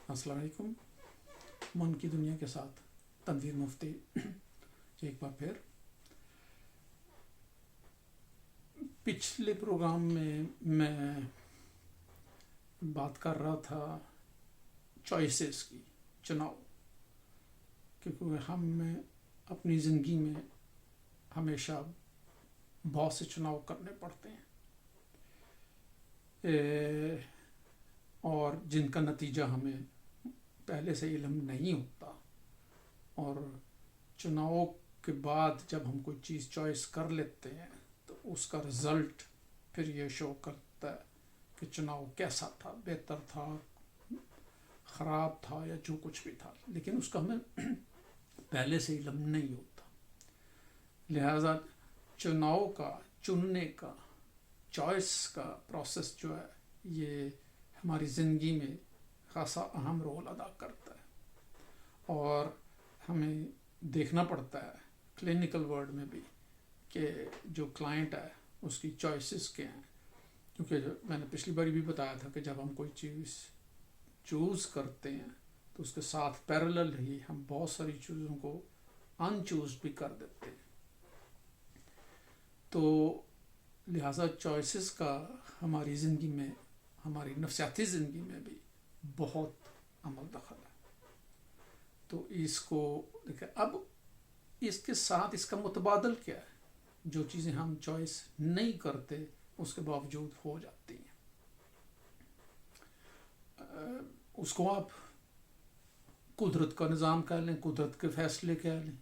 السلام علیکم. من کی دنیا کے ساتھ تنویر مفتی ایک بار پھر. پچھلے پروگرام میں بات کر رہا تھا چوائسیز کی، چناؤ، کیونکہ ہم اپنی زندگی میں ہمیشہ بہت سے چناؤ کرنے پڑتے ہیں اور جن کا نتیجہ ہمیں پہلے سے علم نہیں ہوتا، اور چناؤ کے بعد جب ہم کوئی چیز چوائس کر لیتے ہیں تو اس کا رزلٹ پھر یہ شو کرتا ہے کہ چناؤ کیسا تھا، بہتر تھا، خراب تھا، یا جو کچھ بھی تھا، لیکن اس کا ہمیں پہلے سے علم نہیں ہوتا. لہذا چناؤ کا، چننے کا، چوائس کا پروسیس جو ہے یہ ہماری زندگی میں خاصا اہم رول ادا کرتا ہے، اور ہمیں دیکھنا پڑتا ہے کلینکل ورلڈ میں بھی کہ جو کلائنٹ ہے اس کی چوائسیز کیا ہیں. کیونکہ میں نے پچھلی بار بھی بتایا تھا کہ جب ہم کوئی چیز چوز کرتے ہیں تو اس کے ساتھ پیرلل ہی ہم بہت ساری چیزوں کو ان چوز بھی کر دیتے ہیں. تو لہٰذا چوائسیز کا ہماری زندگی میں، ہماری نفسیاتی زندگی میں بھی بہت عمل دخل ہے. تو اس کو دیکھیں، اب اس کے ساتھ اس کا متبادل کیا ہے؟ جو چیزیں ہم چوائس نہیں کرتے اس کے باوجود ہو جاتی ہیں، اس کو آپ قدرت کا نظام کہہ لیں، قدرت کے فیصلے کہہ لیں،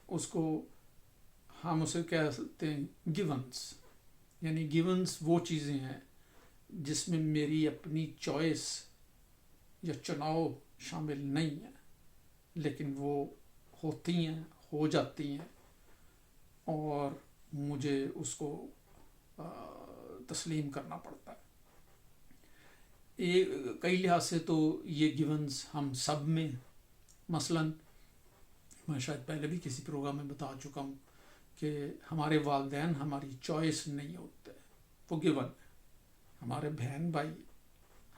اس کو ہم اسے کہتے ہیں گیونز. یعنی گیونز وہ چیزیں ہیں جس میں میری اپنی چوائس یا چناؤ شامل نہیں ہے، لیکن وہ ہوتی ہیں، ہو جاتی ہیں، اور مجھے اس کو تسلیم کرنا پڑتا ہے. کئی لحاظ سے تو یہ گیونز ہم سب میں، مثلاً میں شاید پہلے بھی کسی پروگرام میں بتا چکا ہوں کہ ہمارے والدین ہماری چوائس نہیں ہوتے، وہ گیون ہے. ہمارے بہن بھائی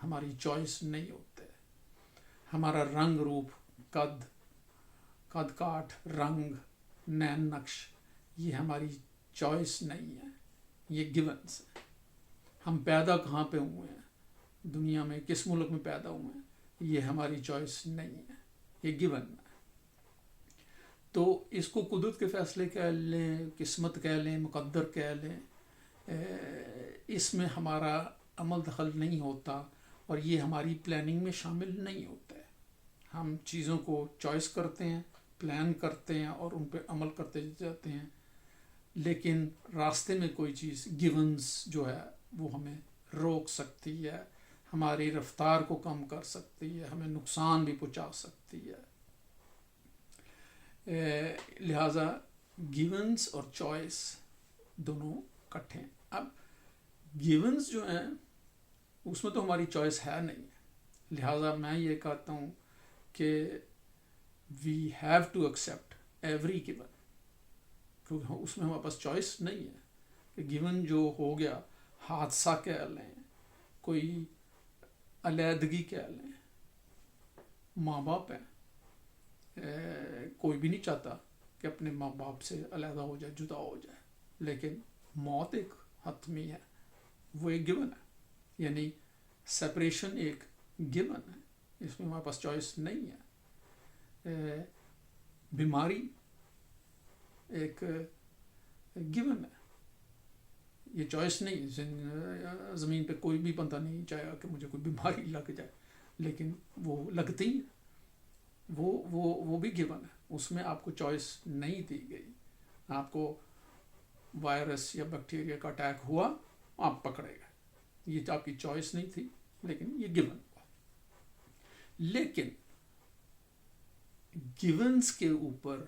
ہماری چوائس نہیں ہوتے. ہمارا رنگ روپ، قد کاٹ، رنگ، نین نقش، یہ ہماری چوائس نہیں ہے، یہ گیونس ہے. ہم پیدا کہاں پہ ہوئے ہیں، دنیا میں کس ملک میں پیدا ہوئے ہیں، یہ ہماری چوائس نہیں ہے، یہ گیون ہے. تو اس کو قدرت کے فیصلے کہہ لیں، قسمت کہہ لیں، مقدر کہہ لیں، اس میں ہمارا عمل دخل نہیں ہوتا، اور یہ ہماری پلاننگ میں شامل نہیں ہوتا ہے. ہم چیزوں کو چوائس کرتے ہیں، پلان کرتے ہیں، اور ان پہ عمل کرتے جاتے ہیں، لیکن راستے میں کوئی چیز گیونز جو ہے وہ ہمیں روک سکتی ہے، ہماری رفتار کو کم کر سکتی ہے، ہمیں نقصان بھی پہنچا سکتی ہے. لہٰذا گیونز اور چوائس دونوں اکٹھے ہیں. اب گیونز جو ہیں اس میں تو ہماری چوائس ہے نہیں، لہٰذا میں یہ کہتا ہوں کہ we have to accept every given, کیونکہ اس میں ہمارے پاس چوائس نہیں ہے. کہ گیون جو ہو گیا، حادثہ کہہ لیں، کوئی علیحدگی کہہ لیں، ماں باپ ہیں، کوئی بھی نہیں چاہتا کہ اپنے ماں باپ سے علیحدہ ہو جائے، جدا ہو جائے، لیکن موت ایک حتمی ہے، وہ ایک گیون ہے. یعنی سپریشن ایک گیون ہے، اس میں ہمارے پاس چوائس نہیں ہے. بیماری ایک گیون ہے، یہ چوائس نہیں. زمین پہ کوئی بھی بندہ نہیں چاہے گا کہ مجھے کوئی بیماری لگ جائے، لیکن وہ لگتی ہیں، وہ بھی گیون ہے. اس میں آپ کو چوائس نہیں دی گئی. آپ کو وائرس یا بیکٹیریا کا اٹیک ہوا، آپ پکڑے گئے، یہ آپ کی چوائس نہیں تھی، لیکن یہ گیون ہوا. لیکن گیونز کے اوپر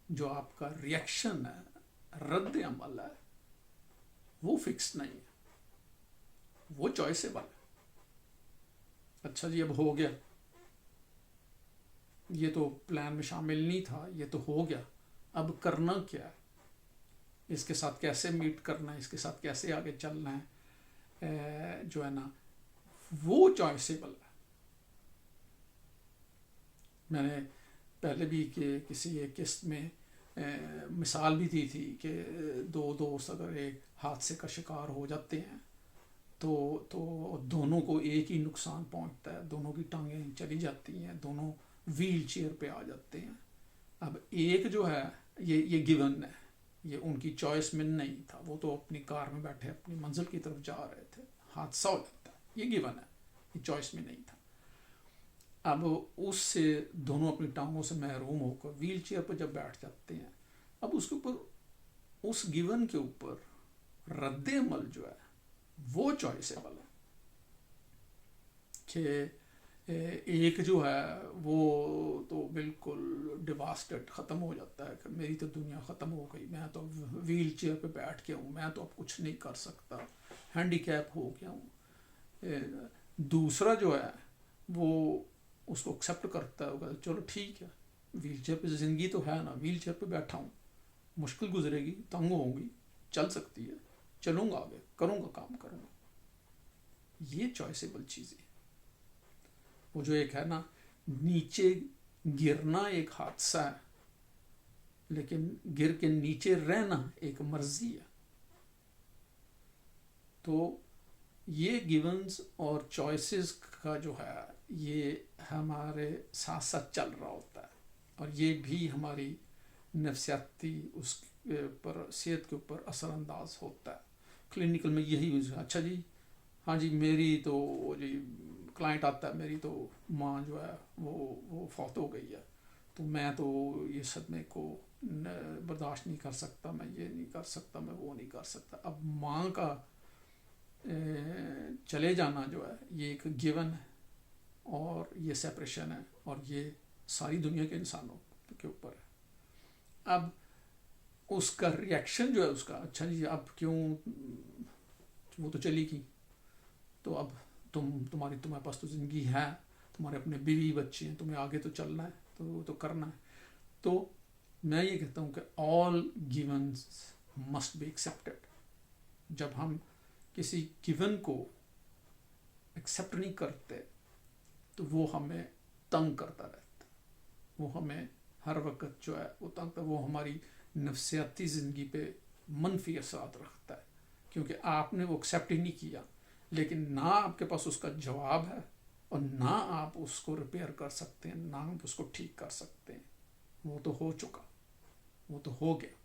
جو آپ کا ریئیکشن ہے، رد عمل ہے، وہ فکس نہیں ہے، وہ چوائسیبل ہے. اچھا جی، اب ہو گیا، یہ تو پلان میں شامل نہیں تھا، یہ تو ہو گیا، اب کرنا کیا ہے، اس کے ساتھ کیسے میٹ کرنا ہے، اس کے ساتھ کیسے آگے چلنا ہے، جو ہے نا وہ چوائسیبل ہے. میں نے پہلے بھی کہ کسی ایک قسط میں مثال بھی دی تھی کہ دو دوست اگر ایک حادثے کا شکار ہو جاتے ہیں تو دونوں کو ایک ہی نقصان پہنچتا ہے، دونوں کی ٹانگیں چلی جاتی ہیں، دونوں ویل چیئر پہ آ جاتے ہیں. اب ایک جو ہے یہ گیون ہے، یہ ان کی چوائس میں نہیں تھا، وہ تو اپنی کار میں بیٹھے اپنی منزل کی طرف جا رہے تھے، حادثہ ہو جاتا ہے، یہ گیون ہے، یہ چوائس میں نہیں تھا. اب اس سے دونوں اپنی ٹانگوں سے محروم ہو کر ویل چیئر پر جب بیٹھ جاتے ہیں، اب اس کے اوپر، اس گیون کے اوپر رد عمل جو ہے وہ چوائسیبل ہے. کہ ایک جو ہے وہ تو بالکل ڈیواسٹیڈ ختم ہو جاتا ہے کہ میری تو دنیا ختم ہو گئی، میں تو ویل چیئر پہ بیٹھ کے ہوں، میں تو اب کچھ نہیں کر سکتا، ہینڈی کیپ ہو گیا ہوں. دوسرا جو ہے وہ اس کو ایکسیپٹ کرتا ہے، چلو ٹھیک ہے، ویل چیئر پہ زندگی تو ہے نا، ویل چیئر پہ بیٹھا ہوں، مشکل گزرے گی، تنگ ہوگی، چل سکتی ہے، چلوں گا آگے، کروں گا، کام کروں گا. یہ چوائسیبل چیزیں. وہ جو ایک ہے نا، نیچے گرنا ایک حادثہ ہے، لیکن گر کے نیچے رہنا ایک مرضی ہے. تو یہ گیونز اور چوائسیز کا جو ہے یہ ہمارے ساتھ ساتھ چل رہا ہوتا ہے، اور یہ بھی ہماری نفسیاتی اس پر صحت کے اوپر اثر انداز ہوتا ہے. کلینکل میں یہی، اچھا جی، ہاں جی، میری تو جی کلائنٹ آتا ہے، میری تو ماں جو ہے وہ فوت ہو گئی ہے، تو میں تو یہ صدمے کو برداشت نہیں کر سکتا، میں یہ نہیں کر سکتا، میں وہ نہیں کر سکتا. اب ماں کا چلے جانا جو ہے یہ ایک گیون ہے، اور یہ سیپریشن ہے، اور یہ ساری دنیا کے انسانوں کے اوپر ہے. اب اس کا ریئیکشن جو ہے اس کا، اچھا جی اب کیوں، وہ تو چلی گئی، تو اب تمہارے پاس تو زندگی ہے، تمہارے اپنے بیوی بچے ہیں، تمہیں آگے تو چلنا ہے، تو کرنا ہے. تو میں یہ کہتا ہوں کہ all givens must be accepted. جب ہم کسی گیون کو ایکسیپٹ نہیں کرتے تو وہ ہمیں تنگ کرتا رہتا ہے، وہ ہمیں ہر وقت جو ہے وہ تنگ، وہ ہماری نفسیاتی زندگی پہ منفی اثرات رکھتا ہے، کیونکہ آپ نے وہ ایکسیپٹ ہی نہیں کیا. لیکن نہ آپ کے پاس اس کا جواب ہے، اور نہ آپ اس کو ریپیئر کر سکتے ہیں، نہ آپ اس کو ٹھیک کر سکتے ہیں. وہ تو ہو چکا، وہ تو ہو گیا،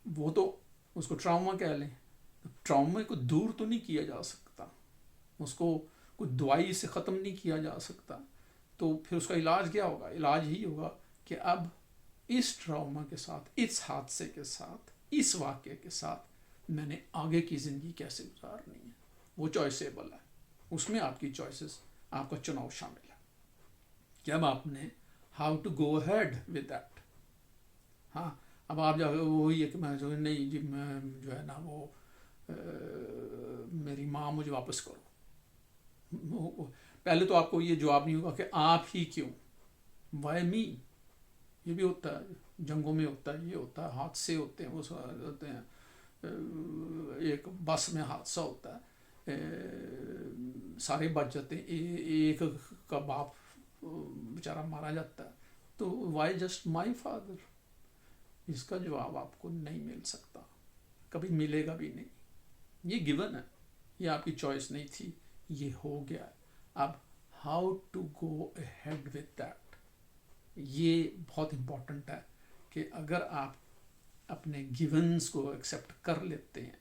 وہ تو اس کو ٹراما کہہ لیں. ٹراما کو دور تو نہیں کیا جا سکتا، اس کو کوئی دوائی سے ختم نہیں کیا جا سکتا. تو پھر اس کا علاج کیا ہوگا؟ علاج ہی ہوگا کہ اب اس ٹراما کے ساتھ، اس حادثے کے ساتھ، اس واقعے کے ساتھ میں نے آگے کی زندگی کیسے گزارنی ہے. وہ چوائسیبل ہے، اس میں آپ کی چوائسیز، آپ کا چناؤ شامل ہے کہ اب آپ نے how to go head with that. ہاں، اب آپ جو وہی ہے کہ میں جو نہیں جی، میں جو ہے نا وہ میری ماں مجھے واپس کرو. پہلے تو آپ کو یہ جواب نہیں ہوگا کہ آپ ہی کیوں، وائی می. یہ بھی ہوتا ہے، جنگوں میں ہوتا ہے، یہ ہوتا ہے، حادثے ہوتے ہیں، وہ ہوتے ہیں. ایک بس میں حادثہ ہوتا ہے، سارے بچ جاتے ہیں، ایک کا باپ بیچارہ مارا جاتا ہے، تو وائی جسٹ مائی فادر. اس کا جواب آپ کو نہیں مل سکتا، کبھی ملے گا بھی نہیں. یہ گیون ہے، یہ آپ کی چوائس نہیں تھی، یہ ہو گیا. اب how to go ahead with that, یہ بہت امپورٹنٹ ہے کہ اگر آپ اپنے گیونز کو ایکسیپٹ کر لیتے ہیں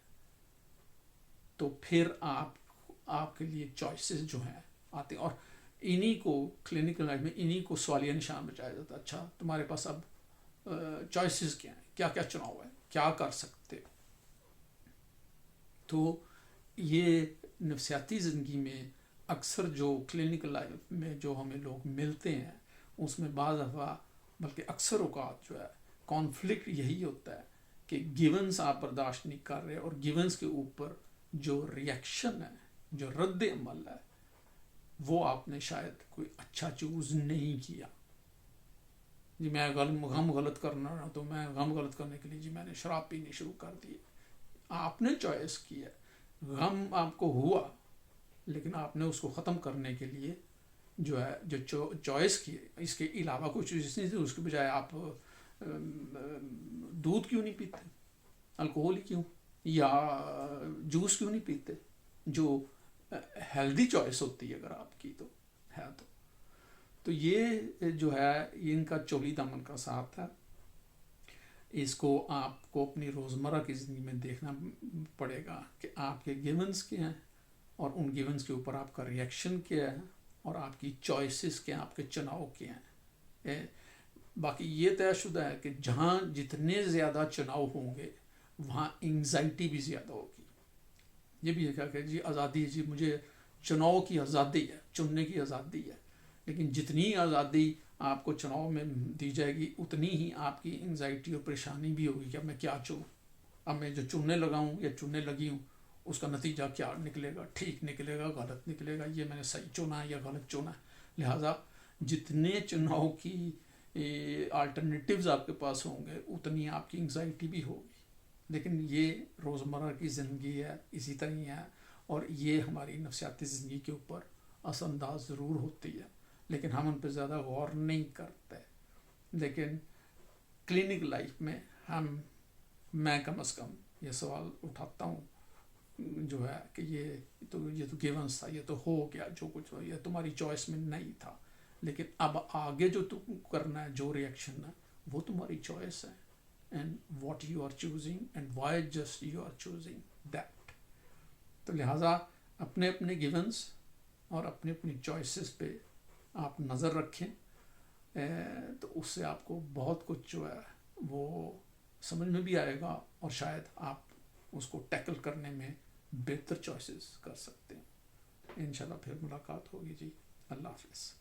تو پھر آپ کے لیے چوائسیز جو ہیں آتے ہیں. اور انہی کو کلینکل لائف میں انہی کو سوالیہ نشان بچایا جاتا ہے. اچھا تمہارے پاس اب چوائسیز کیا ہیں، کیا کیا چناؤ ہے، کیا کر سکتے ہو. تو یہ نفسیاتی زندگی میں اکثر جو کلینکل لائف میں جو ہمیں لوگ ملتے ہیں اس میں بعض دفعہ بلکہ اکثر اوقات جو ہے کانفلکٹ یہی ہوتا ہے کہ گیونز آپ برداشت نہیں کر رہے، اور گیونز کے اوپر جو ریئیکشن ہے، جو رد عمل ہے، وہ آپ نے شاید کوئی اچھا چوز نہیں کیا. جی میں غم غلط کرنا رہا تو میں غم غلط کرنے کے لیے جی میں نے شراب پینی شروع کر دی. آپ نے چوائس کی ہے، غم آپ کو ہوا لیکن آپ نے اس کو ختم کرنے کے لیے جو ہے جو چوائس کی اس کے علاوہ کوئی چیز نہیں تھی، اس کے بجائے آپ دودھ کیوں نہیں پیتے، الکوہل ہی کیوں، یا جوس کیوں نہیں پیتے، جو ہیلدی چوائس ہوتی ہے اگر آپ کی تو ہے تو یہ جو ہے یہ ان کا چولی دامن کا ساتھ ہے. اس کو آپ کو اپنی روزمرہ کی زندگی میں دیکھنا پڑے گا کہ آپ کے گیونز کیا ہیں اور ان گیونز کے اوپر آپ کا ریئیکشن کیا ہے اور آپ کی چوائسیز کیا ہیں، آپ کے چناؤ کیا ہیں. باقی یہ طے شدہ ہے کہ جہاں جتنے زیادہ چناؤ ہوں گے وہاں انگزائٹی بھی زیادہ ہوگی. یہ بھی ہے کہ جی آزادی، جی مجھے چناؤ کی آزادی ہے، چننے کی آزادی ہے، لیکن جتنی آزادی آپ کو چناؤ میں دی جائے گی اتنی ہی آپ کی انگزائٹی اور پریشانی بھی ہوگی کہ اب میں کیا چنوں، اب میں جو چننے لگا ہوں یا چننے لگی ہوں اس کا نتیجہ کیا نکلے گا، ٹھیک نکلے گا، غلط نکلے گا، یہ میں نے صحیح چنا ہے یا غلط چنا ہے. لہٰذا جتنے چناؤ کی آلٹرنیٹیوز آپ کے پاس ہوں گے اتنی آپ کی انگزائٹی بھی ہوگی. لیکن یہ روزمرہ کی زندگی ہے، اسی طرح ہی ہے، اور یہ ہماری نفسیاتی زندگی کے اوپر اثر انداز ضرور ہوتی ہے، لیکن ہم ان پہ زیادہ غور نہیں کرتے. لیکن کلینک لائف میں میں کم از کم یہ سوال اٹھاتا ہوں جو ہے کہ یہ تو گیونس تھا، یہ تو ہو گیا، جو کچھ ہو یہ تمہاری چوائس میں نہیں تھا، لیکن اب آگے جو تم کرنا ہے، جو ریئیکشن ہے وہ تمہاری چوائس ہے. And what you are choosing and why just you are choosing that. تو لہٰذا اپنے اپنے گیونس اور اپنی اپنی چوائسیز پہ آپ نظر رکھیں، تو اس سے آپ کو بہت کچھ جو ہے وہ سمجھ میں بھی آئے گا اور شاید آپ اس کو ٹیکل کرنے میں بہتر چوائسیز کر سکتے ہیں. انشاءاللہ پھر ملاقات ہوگی جی. اللہ حافظ.